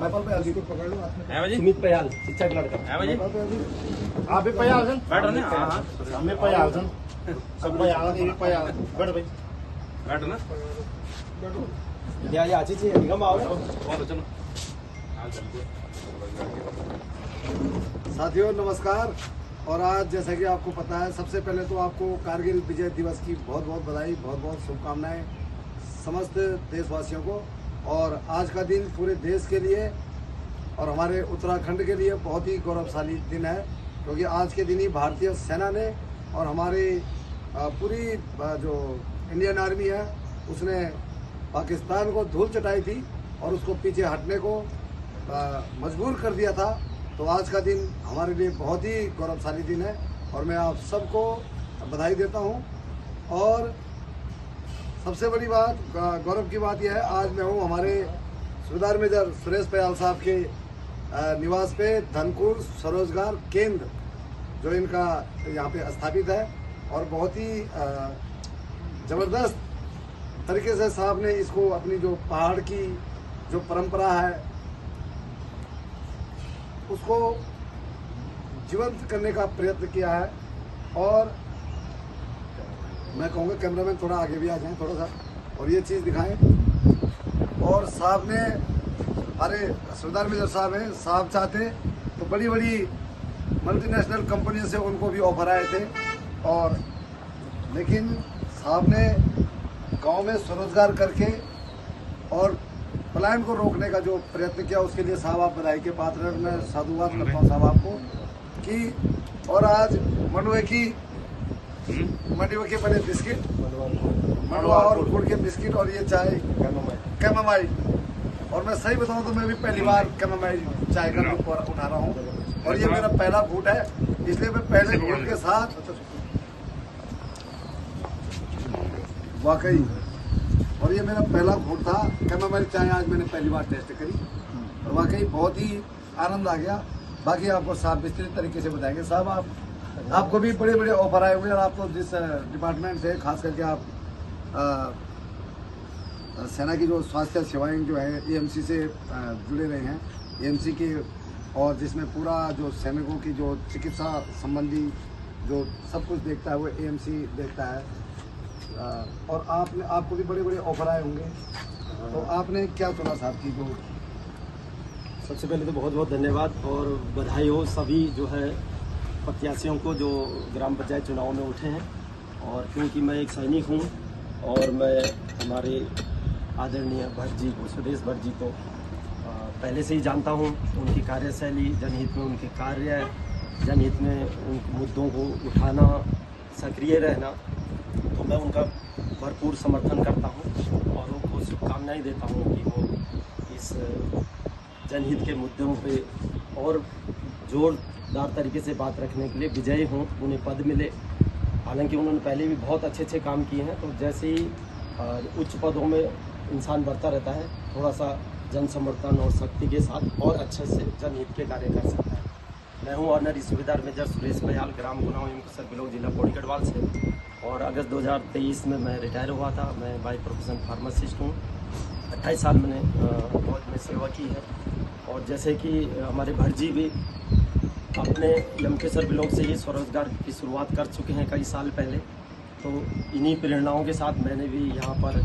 Maple पे अभी पकड़ लो सुमित पयाल शिक्षा का लड़का आप भी पयाल सन बैठो ना। हाँ हमें पयाल सन सब पयाल ये भी पयाल बैठ भाई बैठो ना। या अच्छी चीज निगम आओ चलो चलो। साथियों नमस्कार। और आज जैसा कि आपको पता है, सबसे पहले तो आपको कारगिल विजय दिवस की बहुत बहुत बधाई, बहुत बहुत शुभकामनाएं समस्त देशवासियों को। और आज का दिन पूरे देश के लिए और हमारे उत्तराखंड के लिए बहुत ही गौरवशाली दिन है, क्योंकि आज के दिन ही भारतीय सेना ने और हमारी पूरी जो इंडियन आर्मी है उसने पाकिस्तान को धूल चटाई थी और उसको पीछे हटने को मजबूर कर दिया था। तो आज का दिन हमारे लिए बहुत ही गौरवशाली दिन है और मैं आप सबको बधाई देता हूं। और सबसे बड़ी बात, गौरव की बात यह है, आज मैं हूं हमारे सूबेदार मेजर सुरेश पयाल साहब के निवास पे धनकुर स्वरोजगार केंद्र जो इनका यहाँ पे स्थापित है। और बहुत ही ज़बरदस्त तरीके से साहब ने इसको अपनी जो पहाड़ की जो परंपरा है उसको जीवंत करने का प्रयत्न किया है। और मैं कहूँगा कैमरामैन थोड़ा आगे भी आ जाएं थोड़ा सा और ये चीज़ दिखाएं। और साहब ने, अरे सूबेदार मेजर साहब हैं, साहब चाहते तो बड़ी बड़ी मल्टीनेशनल कंपनियों से उनको भी ऑफर आए थे, और लेकिन साहब ने गांव में स्वरोजगार करके और पलायन को रोकने का जो प्रयत्न किया, उसके लिए साहब आप बधाई के पात्र हैं। मैं साधुवाद करता हूँ साहब आपको कि। और आज मंडुए के बने बिस्किट, मंडुआ और गुड़ के बिस्किट और ये चाय कैमोमाइल। और मैं सही बताऊँ तो मैं भी पहली बार कैमोमाइल चाय का लुत्फ उठा रहा हूँ और ये मेरा पहला घूंट है, इसलिए मैं पहले घूंट के साथ वाकई, और ये मेरा पहला घूंट था कैमोमाइल चाय, आज मैंने पहली बार टेस्ट करी और वाकई बहुत ही आनंद आ गया। बाकी आपको साहब विस्तृत तरीके से बताएंगे। साहब आपको भी बड़े बड़े ऑफर आए हुए हैं और आप तो जिस डिपार्टमेंट से, खास करके आप सेना की जो स्वास्थ्य सेवाएं जो है एएमसी से जुड़े रहे हैं, एएमसी के, और जिसमें पूरा जो सैनिकों की जो चिकित्सा संबंधी जो सब कुछ देखता है वो एएमसी देखता है। और आपको भी बड़े बड़े ऑफर आए होंगे, तो आपने क्या चुना साहब की जो? सबसे पहले तो बहुत बहुत धन्यवाद और बधाई हो सभी जो है प्रत्याशियों को जो ग्राम पंचायत चुनाव में उठे हैं। और क्योंकि मैं एक सैनिक हूं और मैं हमारे आदरणीय भट्ट जी को, सुरेश भट्ट जी को पहले से ही जानता हूं, उनकी कार्यशैली, जनहित में उनके कार्य, जनहित में उन मुद्दों को उठाना, सक्रिय रहना, तो मैं उनका भरपूर समर्थन करता हूं और उनको शुभकामनाएं देता हूं कि वो इस जनहित के मुद्दों पे और जोरदार तरीके से बात रखने के लिए विजयी हों, उन्हें पद मिले। हालांकि उन्होंने पहले भी बहुत अच्छे काम किए हैं, तो जैसे ही उच्च पदों में इंसान बढ़ता रहता है, थोड़ा सा जन समर्थन और शक्ति के साथ और अच्छे से जनहित के कार्य कर सकता है। मैं हूं ऑनरी सूबेदार मेजर सुरेश पयाल, ग्राम गुनाव एवं कसर ब्लॉक, जिला पौड़ी गढ़वाल से। और अगस्त 2023 में मैं रिटायर हुआ था। मैं बाई प्रोफेशन फार्मासिस्ट हूँ। 28 साल मैंने फौज में सेवा की है। और जैसे कि हमारे भट्ट जी भी अपने यमकेश्वर ब्लॉक से ही स्वरोजगार की शुरुआत कर चुके हैं कई साल पहले, तो इन्हीं प्रेरणाओं के साथ मैंने भी यहाँ पर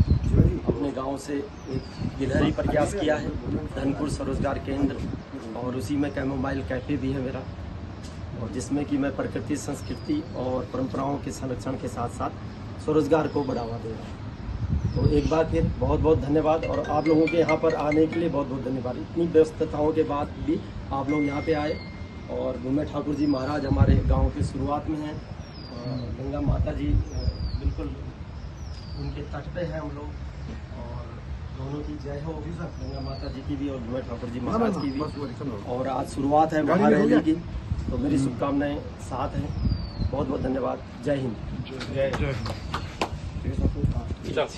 अपने गांव से एक गिलहरी प्रयास किया है, धनकुर स्वरोजगार केंद्र, और उसी में कैमोमाइल कैफ़े भी है मेरा, और जिसमें कि मैं प्रकृति, संस्कृति और परंपराओं के संरक्षण के साथ साथ स्वरोजगार को बढ़ावा दे रहा हूँ। तो एक बार फिर बहुत बहुत धन्यवाद और आप लोगों के यहाँ पर आने के लिए बहुत बहुत धन्यवाद। इतनी व्यस्तताओं के बाद भी आप लोग यहाँ पे आए। और गुम्मे ठाकुर जी महाराज हमारे गांव की शुरुआत में हैं, गंगा माता जी बिल्कुल उनके तट पे हैं हम लोग, और दोनों की जय हो, गंगा माता जी की भी और गुम्मे ठाकुर जी महाराज की भी। और आज शुरुआत है महारैली की, तो मेरी शुभकामनाएं साथ हैं। बहुत बहुत धन्यवाद। जय हिंद। जय